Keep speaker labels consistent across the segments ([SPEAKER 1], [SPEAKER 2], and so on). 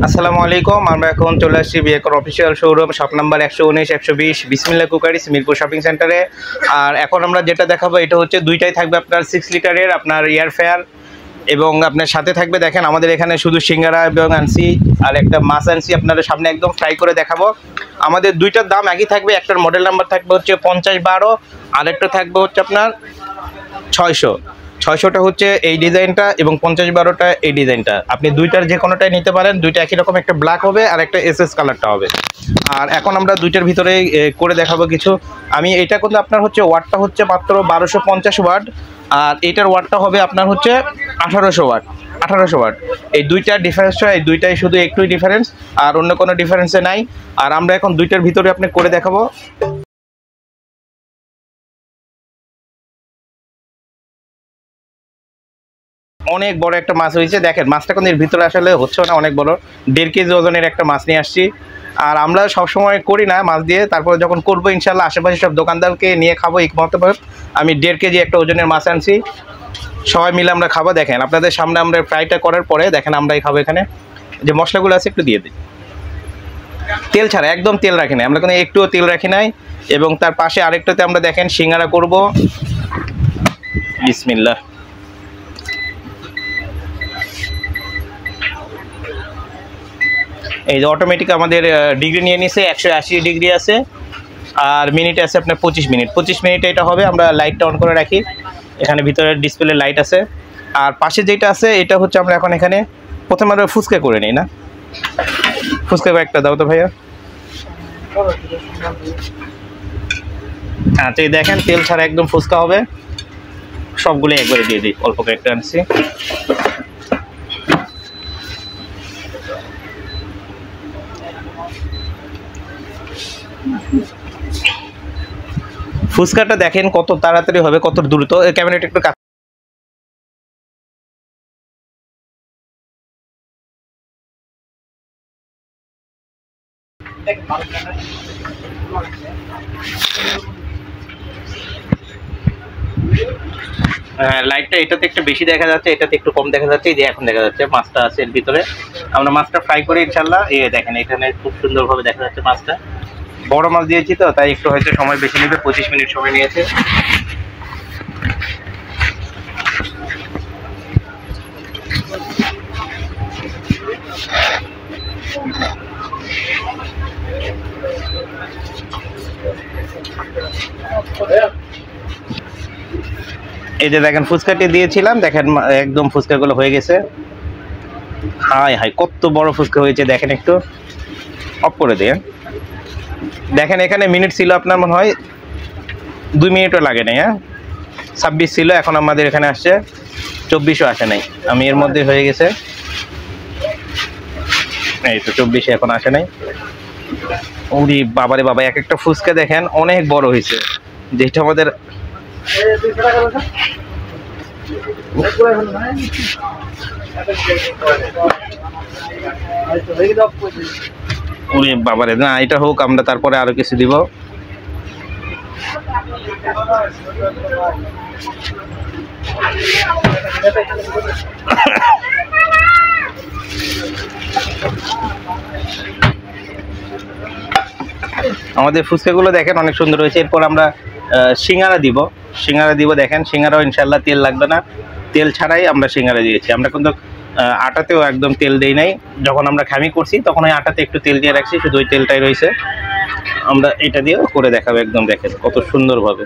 [SPEAKER 1] আসসালামু আলাইকুম। আমরা এখন চলে আসছি বিএকর অফিসিয়াল শোরুম, শপ নাম্বার 119 120 বিসমিল্লাহ কুকারিস, মিরপুর শপিং সেন্টারে। আর এখন আমরা যেটা দেখাবো এটা হচ্ছে দুইটাই থাকবে আপনার 6 লিটারের আপনার এয়ার ফ্রায়ার, এবং আপনার সাথে থাকবে দেখেন আমাদের এখানে শুধু সিঙ্গারা এবং আনসি আর একটা মাছ আনসি আপনাদের সামনে একদম ফ্রাই করে দেখাবো। আমাদের দুইটার দাম একই থাকবে। একটার মডেল নাম্বার থাকবে হচ্ছে 5012, আর একটা থাকবে হচ্ছে আপনার 600টা হচ্ছে এই ডিজাইনটা এবং 5012টা এই ডিজাইনটা। আপনি দুইটার যে কোনোটাই নিতে পারেন। দুইটা একই রকম, একটা ব্ল্যাক হবে আর একটা এসএস কালারটা হবে। আর এখন আমরা দুইটার ভিতরে করে দেখাবো কিছু। আমি এটা কিন্তু আপনার হচ্ছে ওয়াটটা হচ্ছে মাত্র 1250 ওয়াট, আর এইটার ওয়াটটা হবে আপনার হচ্ছে 1800 ওয়াট। এই দুইটার ডিফারেন্সটা, এই দুইটাই শুধু একটুই ডিফারেন্স, আর অন্য কোনো ডিফারেন্সে নাই। আর আমরা এখন দুইটার ভিতরে আপনি করে দেখাবো। অনেক বড় একটা মাছ হয়েছে, দেখেন মাছটা কিন্তু এর ভিতরে আসলে হচ্ছে না, অনেক বড় 1.5 কেজি ওজনের একটা মাছ নিয়ে আসছি। আর আমরা সবসময় করি না মাছ দিয়ে, তারপরে যখন করবো ইনশাল্লাহ আশেপাশে সব দোকানদারকে নিয়ে খাবো। এই মতো আমি 1.5 কেজি একটা ওজনের মাছ আনছি, সবাই মিলে আমরা খাবো। দেখেন আপনাদের সামনে আমরা ফ্রাইটা করার পরে দেখেন আমরাই খাবো। এখানে যে মশলাগুলো আছে একটু দিয়ে দিই, তেল ছাড়া, একদম তেল রাখি নাই আমরা, কোনো একটুও তেল রাখি নাই। এবং তার পাশে আরেকটাতে আমরা দেখেন সিঙ্গারা করব। বিসমিল্লাহ। এই যে অটোমেটিক আমাদের ডিগ্রি নিয়ে নিছে, 180 ডিগ্রি আছে, আর মিনিটে আছে আপনার 25 মিনিট। 25 মিনিটে এটা হবে। আমরা লাইটটা অন করে রাখি, এখানে ভিতরে ডিসপ্লে লাইট আছে। আর পাশে যেটা আছে এটা হচ্ছে আমরা এখন এখানে প্রথমে আমরা ফুচকা করে নিই না, ফুচকা একটা দাও তো ভাইয়া। আচ্ছা, এই দেখেন তেল ছাড়া একদম ফুচকা হবে। সবগুলো একবারে দিয়ে দিই, অল্প কয়েকটা আনছি। ফুচকাটা দেখেন কত তাড়াতাড়ি হবে, কত দ্রুত। ক্যামেরাটা একটু লাইটটা এটাতে একটু বেশি দেখা যাচ্ছে, এটাতে একটু কম দেখা যাচ্ছে। এই যে এখন দেখা যাচ্ছে মাছটা আছে এর ভিতরে। আমরা মাছটা ফ্রাই করি ইনশাল্লাহ। এই দেখেন এখানে খুব সুন্দরভাবে দেখা যাচ্ছে মাছটা। বড় মাছ দিয়েছি তো তাই একটু হয়তো সময় বেশি নেবে, 25 মিনিট সময় নিয়েছে। এই যে দেখেন ফুচকাটি দিয়েছিলাম, দেখেন একদম ফুচকাগুলো হয়ে গেছে। হাই হাই কত বড় ফুচকা হয়েছে দেখেন, একটু অফ করে দিয়ে দেখেন। এখানে মিনিট ছিল আপনার মনে হয় 2 মিনিটও লাগে নাই। 26 ছিল, এখন আমাদের এখানে আসছে 24ও আসে নাই। আমি এর মধ্যে হয়ে গেছে, এই তো 24 এখন আসে নাই। ওরে বাবারে বাবা, এক একটা ফুচকা দেখেন অনেক বড় হয়েছে। যেটা আমাদের ওরে বাবারে, না এটা হোক, আমরা তারপরে আরো কিছু দিব। আমাদের ফুচকাগুলো দেখেন অনেক সুন্দর হয়েছে। এরপর আমরা সিঙ্গারা দিব। দেখেন সিঙ্গারাও ইনশাল্লাহ তেল লাগবে না, তেল ছাড়াই আমরা সিঙ্গারা দিয়েছি। আমরা কিন্তু আটাতেও একদম তেল দেই নাই। যখন আমরা খামি করছি তখন ওই আটাতে একটু তেল দিয়ে রাখছি, শুধু ওই তেলটাই রয়েছে। আমরা এটা দিয়েও করে দেখাবো একদম, দেখেন কত সুন্দরভাবে।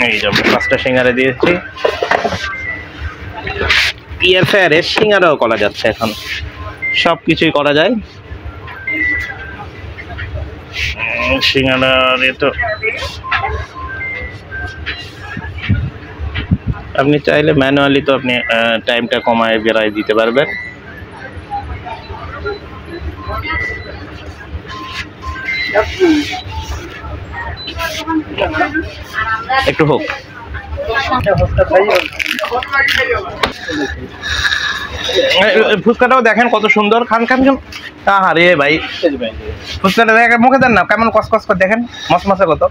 [SPEAKER 1] এই যে আমরা 5টা সিঙ্গারা দিয়েছি। এয়ার ফ্রায়ারে সিঙ্গারাও করা যাচ্ছে, এখন সব কিছুই করা যায়। সিঙ্গারার তো আপনি চাইলে ম্যানুয়ালি তো আপনি টাইমটা কমায় বেড়ায় দিতে পারবেন। একটু হোক। ফুচকাটাও দেখেন কত সুন্দর। খান খান খান। আরে ভাই ফুচকাটা দেখেন, মুখে দেন না, কেমন কসকস করে দেখেন, মশমশা কত।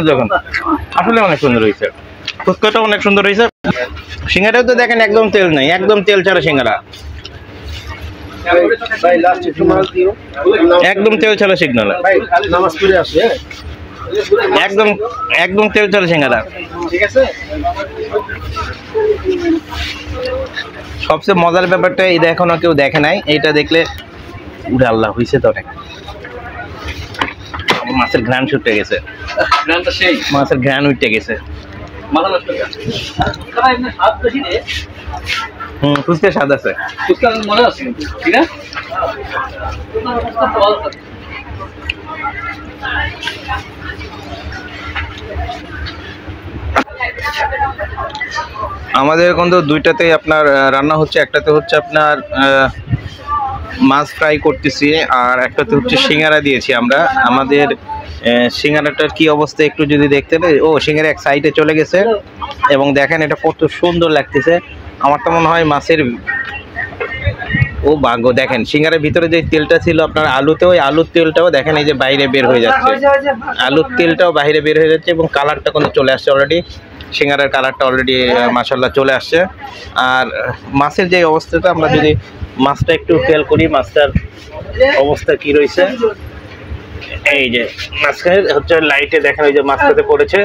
[SPEAKER 1] দেখুন আসলে অনেক সুন্দর হয়েছে, ফুচকাটাও অনেক সুন্দর হয়েছে। সিঙ্গারাও তো দেখেন একদম তেল নাই, একদম তেল ছাড়া সিঙ্গারা, একদম তেল ছাড়া সিঙ্গারা, একদম একদম তেল ছাড়া সিঙ্গারা। সবচেয়ে মজার ব্যাপারটা এটা এখনো কেউ দেখে নাই, এইটা দেখলে উড়ে আল্লাহ হয়েছে তো অনেক। মাছের ঘ্রাণ ছুটে গেছে, মাছের ঘ্রাণ উঠে গেছে। ফুচকা স্বাদ আছে। আমাদের এখন তো দুইটাতেই আপনার রান্না হচ্ছে, একটাতে হচ্ছে আপনার মাছ ফ্রাই করতেছি, আর একটাতে হচ্ছে সিঙ্গারা দিয়েছি আমরা। আমাদের সিঙ্গারাটার কি অবস্থা একটু যদি দেখতে পাই, ও সিঙ্গারা এক সাইডে চলে গেছে এবং দেখেন এটা কত সুন্দর লাগতেছে। আমার তো মনে হয় মাছের ও ভাগ্য, দেখেন সিঙ্গারের ভিতরে যে তেলটা ছিল আপনার আলুতে, ওই আলুর তেলটাও দেখেন এই যে বাইরে বের হয়ে যাচ্ছে, আলুর তেলটাও বাইরে বের হয়ে যাচ্ছে এবং কালারটা কিন্তু চলে আসছে অলরেডি, সিঙ্গারের কালারটা অলরেডি মাশাআল্লাহ চলে আসছে। আর মাছের যে অবস্থাটা, আমরা যদি মাছটা একটু খেয়াল করি মাছটার অবস্থা কি রয়েছে, এই যে মাছখানে হচ্ছে লাইটে দেখেন ওই যে মাছটাতে পড়েছে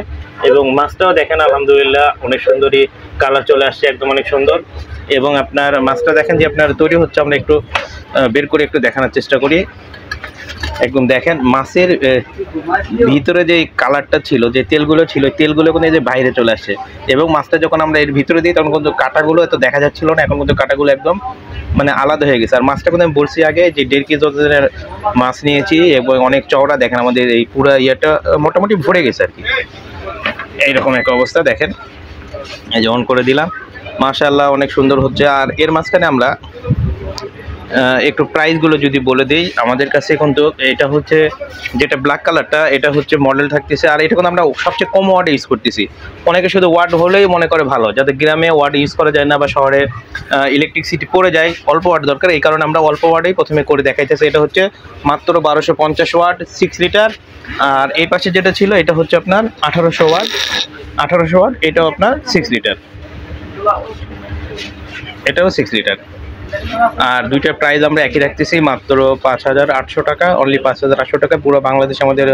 [SPEAKER 1] এবং মাছটাও দেখেন আলহামদুলিল্লাহ অনেক সুন্দরই কালার চলে আসছে, একদম অনেক সুন্দর। এবং আপনার মাছটা দেখেন যে আপনার তৈরি হচ্ছে, আমরা একটু বের করে একটু দেখানোর চেষ্টা করি। একদম দেখেন মাছের ভিতরে যে কালারটা ছিল, যে তেলগুলো ছিল, তেলগুলো কিন্তু এই যে বাইরে চলে আসছে এবং মাছটা যখন আমরা এর ভিতরে দিই তখন কিন্তু কাঁটাগুলো এত দেখা যাচ্ছিল না, এখন কিন্তু কাঁটাগুলো একদম মানে আলাদা হয়ে গেছে। আর মাছটা কিন্তু আমি বলছি আগে যে 1.5 কেজি ওজনের মাছ নিয়েছি এবং অনেক চওড়া, দেখেন আমাদের এই পুরো ইয়েটা মোটামুটি ভরে গেছে আর কি, এইরকম একটা অবস্থা। দেখেন এই যে অন করে দিলাম, মাশাআল্লাহ অনেক সুন্দর হচ্ছে। আর এর মাঝখানে আমরা একটু প্রাইসগুলো যদি বলে দিই, আমাদের কাছে কিন্তু এটা হচ্ছে যেটা ব্ল্যাক কালারটা, এটা হচ্ছে মডেল থাকতেছে, আর এটা কিন্তু আমরা সবচেয়ে কম ওয়াট ইউজ করতেছি। অনেকে শুধু ওয়াট হলেই মনে করে ভালো, যাতে গ্রামে ওয়াট ইউজ করা যায় না বা শহরে ইলেকট্রিসিটি পড়ে যায়, অল্প ওয়াট দরকার, এই কারণে আমরা অল্প ওয়াটেই প্রথমে করে দেখাইতেছি। এটা হচ্ছে মাত্র 1250 ওয়াট 6 লিটার। আর এই পাশে যেটা ছিল এটা হচ্ছে আপনার 1800 ওয়াট, 1800 ওয়াট, এটাও আপনার 6 লিটার, এটাও 6 লিটার। আর দুইটার প্রাইস আমরা একই রাখতেছি, মাত্র 5800 টাকা, অনলি 5800 টাকা। পুরো বাংলাদেশে আমাদের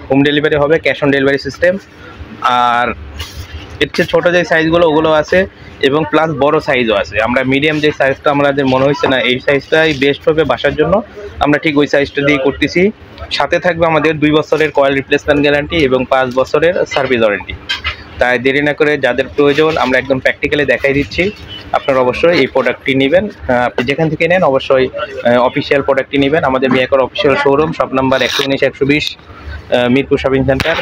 [SPEAKER 1] হোম ডেলিভারি হবে, ক্যাশ অন ডেলিভারি সিস্টেম। আর এর চেয়ে ছোটো যে সাইজগুলো ওগুলো আছে এবং প্লাস বড় সাইজও আছে। আমরা মিডিয়াম যে সাইজটা আমাদের মনে হয়েছে না এই সাইজটাই বেস্ট হবে বাসার জন্য, আমরা ঠিক ওই সাইজটা দিয়ে করতেছি। সাথে থাকবে আমাদের 2 বছরের কয়েল রিপ্লেসমেন্ট গ্যারান্টি এবং 5 বছরের সার্ভিস ওয়ারেন্টি। তাই দেরি না করে যাদের প্রয়োজন আমরা একদম প্র্যাকটিক্যালি দেখাই দিচ্ছি, আপনারা অবশ্যই এই প্রোডাক্টটি নেবেন। আপনি যেখান থেকে নেন অবশ্যই অফিসিয়াল প্রোডাক্টটি নেবেন। আমাদের মিয়াকর official showroom, shop number 119-120, Mirpur shopping centre,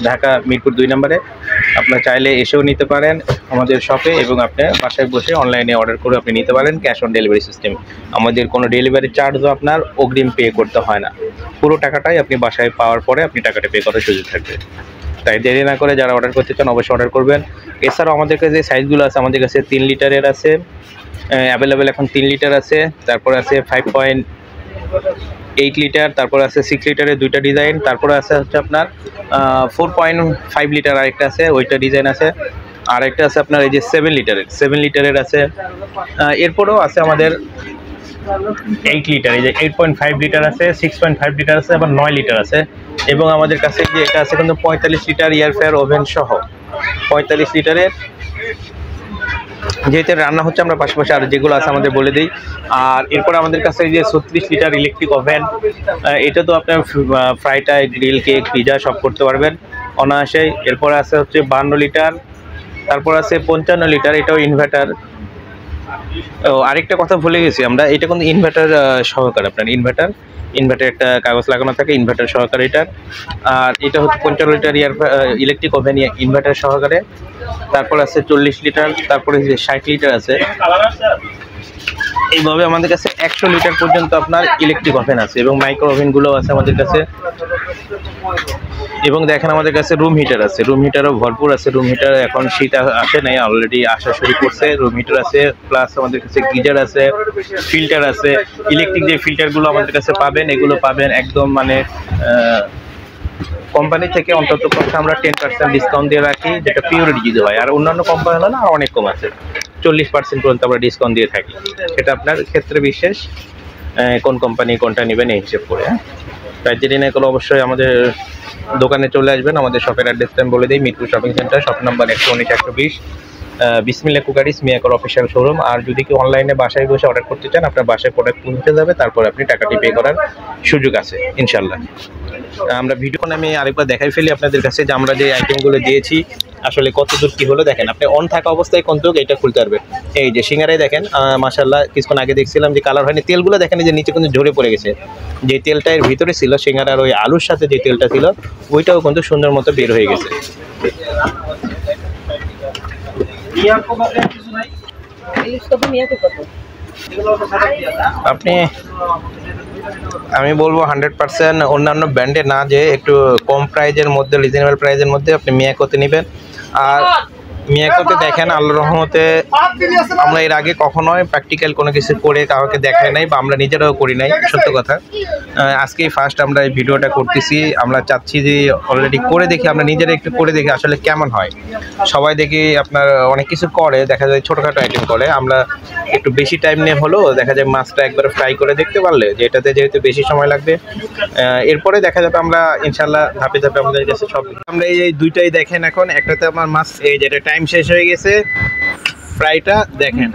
[SPEAKER 1] Dhaka Mirpur 2 নম্বরে। আপনারা চাইলে এসেও নিতে পারেন আমাদের শপে এবং আপনি বাসায় বসে অনলাইনে অর্ডার করে আপনি নিতে পারেন, ক্যাশ অন ডেলিভারি সিস্টেম। আমাদের কোনো ডেলিভারি চার্জও আপনার অগ্রিম পে করতে হয় না, পুরো টাকাটাই আপনি বাসায় পাওয়ার পরে আপনি টাকাটা পে করার সুযোগ থাকবে। তাই দেরি না করে যারা অর্ডার করতে চান অবশ্যই অর্ডার করবেন। এছাড়াও আমাদের কাছে যে সাইজগুলো আছে, আমাদের কাছে 3 লিটারের আছে অ্যাভেলেবেল, এখন 3 লিটার আছে, তারপর আছে 5.8 লিটার, তারপর আছে 6 লিটারের দুইটা ডিজাইন, তারপরে আছে হচ্ছে আপনার 4.5 লিটার আরেকটা আছে, ওইটা ডিজাইন আছে। আর একটা আছে আপনার এই যে 7 লিটারের আছে। এরপরেও আছে আমাদের 8 লিটার, এই যে 8.5 লিটার আছে, 6.5 লিটার আছে, আবার 9 লিটার আছে। এবং আমাদের কাছে যে এটা আছে কিন্তু 45 লিটার এয়ার ফ্রায়ার ওভেন সহ, 45 লিটারের, যেহেতু রান্না হচ্ছে আমরা পাশাপাশি আর যেগুলো আছে আমাদের বলে দিই। আর এরপর আমাদের কাছে যে 36 লিটার ইলেকট্রিক ওভেন, এটা তো আপনার ফ্রাইটা, গ্রিল, কেক, পিজা সব করতে পারবেন অনায়াসেই। এরপর আছে হচ্ছে 52 লিটার, তারপর আছে 55 লিটার, এটাও ইনভার্টার। ও আরেকটা কথা ভুলে গেছি আমরা, এটা কিন্তু ইনভার্টার সহকারে, আপনার ইনভার্টার একটা কাগজ লাগানো থাকে, ইনভার্টার সহকারে এটা। আর এটা হচ্ছে 55 লিটার ইলেকট্রিক ওভেন ইনভার্টার সহকারে। তারপর আছে 40 লিটার, তারপরে 60 লিটার আছে। এইভাবে আমাদের কাছে 100 লিটার পর্যন্ত আপনার ইলেকট্রিক ওভেন আছে এবং মাইক্রো ওভেনগুলোও আছে আমাদের কাছে। এবং দেখেন আমাদের কাছে রুম হিটার আছে, রুম হিটারও ভরপুর আছে। রুম হিটার এখন শীত আসে নাই, অলরেডি আসা শুরু করছে। রুম হিটার আছে, প্লাস আমাদের কাছে গিজার আছে, ফিল্টার আছে। ইলেকট্রিক যে ফিল্টারগুলো আমাদের কাছে পাবেন, এগুলো পাবেন একদম মানে কোম্পানি থেকে অন্তত পক্ষে আমরা 10% ডিসকাউন্ট দিয়ে রাখি, যেটা পিওরিটি যদি হয়। আর অন্যান্য কোম্পানি হলো না অনেক কম আছে, 40% পর্যন্ত আমরা ডিসকাউন্ট দিয়ে থাকি। সেটা আপনার ক্ষেত্রে বিশেষ, কোন কোম্পানি কোনটা নেবেন এই হিসেব করে। তাই যদি না করলে অবশ্যই আমাদের দোকানে চলে আসবেন। আমাদের শপের অ্যাড্রেসটা আমি বলে দিই, Mirpur shopping centre, shop number 119-120, বিসমিল্লাহ কুকারিস মিয়াকর অফিসিয়াল শোরুম। আর যদি কেউ অনলাইনে বাসায় বসে অর্ডার করতে চান, আপনার বাসায় প্রোডাক্ট পৌঁছে যাবে, তারপর আপনি টাকাটি পে করার সুযোগ আছে ইনশাল্লাহ। আমরা ভিডিও আমি আরেকবার দেখাই ফেলি আপনাদের কাছে যে আমরা যে আইটেমগুলো দিয়েছি আসলে কত দূর কী হলো। দেখেন, আপনি অন থাকা অবস্থায় কিন্তু এটা খুলতে পারবেন। এই যে সিঙ্গারাই দেখেন, মাশাআল্লাহ কিছুক্ষণ আগে দেখছিলাম যে কালার হয়নি, তেলগুলো দেখেন যে নিচে কিন্তু ঝরে পড়ে গেছে। যে তেলটা এর ভিতরে ছিল সিঙ্গারার ওই আলুর সাথে যে তেলটা ছিল ওইটাও কিন্তু সুন্দর মতো বের হয়ে গেছে। আপনি আমি বলবো 100% অন্যান্য ব্র্যান্ডে না, যে একটু কম প্রাইজের মধ্যে, রিজনেবল প্রাইজের মধ্যে আপনি মিয়াকোতে নেবেন। আর মিয়াকোতে দেখেন আল্লাহর রহমতে আমরা এর আগে কখনোই প্র্যাকটিক্যাল কোনো কিছু করে কাউকে দেখাই নাই, বা আমরা নিজেরাও করি নাই, সত্য কথা। আজকেই ফার্স্ট আমরা এই ভিডিওটা করতেছি। আমরা চাচ্ছি যে অলরেডি করে দেখি, আমরা নিজেরা একটু করে দেখি আসলে কেমন হয়। সবাই দেখি আপনার অনেক কিছু করে, দেখা যায় ছোটোখাটো আইটেম করে, আমরা একটু বেশি টাইম নিয়ে হলেও দেখা যায় মাছটা একবার ফ্রাই করে দেখতে পারলে, যে এটাতে যেহেতু বেশি সময় লাগবে, এরপরে দেখা যাবে আমরা ইনশাল্লাহ ধাপে ধাপে আমাদের কাছে সব। আমরা এই দুইটাই দেখেন, এখন একটাতে আমার মাছ এই যেটা টাইম শেষ হয়ে গেছে, ফ্রাইটা দেখেন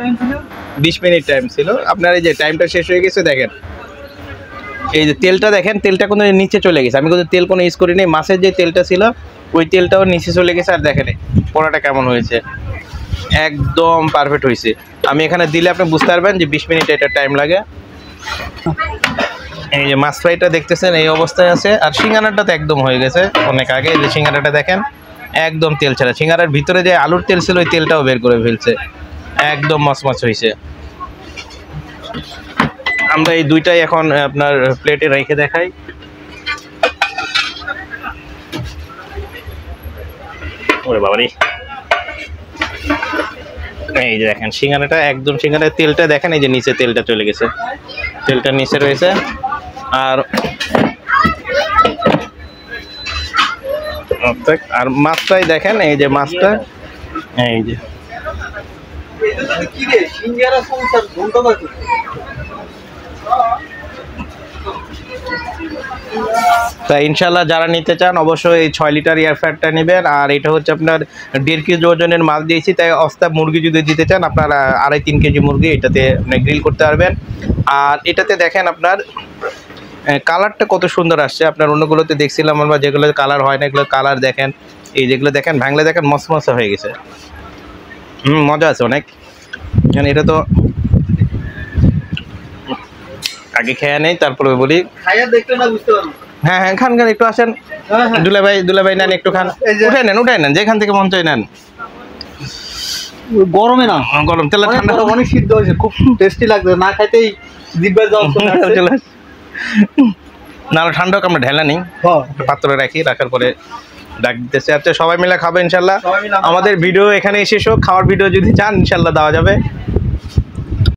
[SPEAKER 1] 20 মিনিট টাইম ছিল আপনার, এই যে টাইমটা শেষ হয়ে গেছে। দেখেন এই যে তেলটা দেখেন, তেলটা কোনো নিচে চলে গেছে, আমি কিন্তু তেল কোনো ইউজ করিনি, মাছের যে তেলটা ছিল ওই তেলটাও নিচে চলে গেছে। আর দেখেন পোড়াটা কেমন হয়েছে, একদম পারফেক্ট হয়েছে। আমি এখানে দিলে আপনি বুঝতে পারবেন যে 20 মিনিট এটা টাইম লাগে। এই যে মাছ ফ্রাইটা দেখতেছেন এই অবস্থায় আছে। আর সিঙ্গারাটা তো একদম হয়ে গেছে অনেক আগে। যে সিঙ্গারাটা দেখেন একদম তেল ছাড়া, সিঙ্গারার ভিতরে যে আলুর তেল ছিল ওই তেলটাও বের করে ফেলছে, একদম মচমচ হয়েছে। আমরা এই দুইটাই এখন আপনার প্লেটে রেখে দেখাই। ওরে বাবারে, এই যে দেখেন সিঙ্গারাটা একদম, সিঙ্গারার তেলটা দেখেন এই যে নিচে তেলটা চলে গেছে, তেলটা নিচে রয়েছে। আর মাছটাই দেখেন, এই যে মাছটা, এই যে তা ইনশাল্লাহ যারা নিতে চান অবশ্যই এই 6 লিটার এয়ার ফ্রায়ারটা নেবেন। আর এটা হচ্ছে আপনার 1.5 কেজি ওজনের মাছ দিয়েছি, তাই অস্তা মুরগি যদি দিতে চান আপনার 2.5-3 কেজি মুরগি এটাতে গ্রিল করতে পারবেন। আর এটাতে দেখেন আপনার কালারটা কত সুন্দর আসছে। আপনার অন্যগুলোতে দেখছিলাম আমরা যেগুলো কালার হয় না, এগুলো কালার দেখেন, এই যেগুলো দেখেন ভাঙলে দেখেন মসমসা হয়ে গেছে। মজা আছে অনেক। এটা তো আগে খেয়ে নেই তারপরে বলি, হ্যাঁ হ্যাঁ খান খান, একটু আসেন দুলাভাই নেন, একটু খান, উঠাই নেন যেখান থেকে মন চাই নেন।
[SPEAKER 2] গরমে না,
[SPEAKER 1] গরম তেল ঠান্ডা
[SPEAKER 2] অনেক সিদ্ধ হয়েছে, খুব টেস্টি লাগছে, না খাইতেই জিহ্বায় জল চলে আসে।
[SPEAKER 1] না ঠান্ডা হোক, আমরা ঢেলা নেই, পাত্রে রাখি, রাখার পরে ডাক দিতেছে। আচ্ছা সবাই মিলে খাবো ইনশাল্লাহ। আমাদের ভিডিও এখানে শেষ হোক, খাওয়ার ভিডিও যদি চান ইনশাল্লাহ দেওয়া যাবে।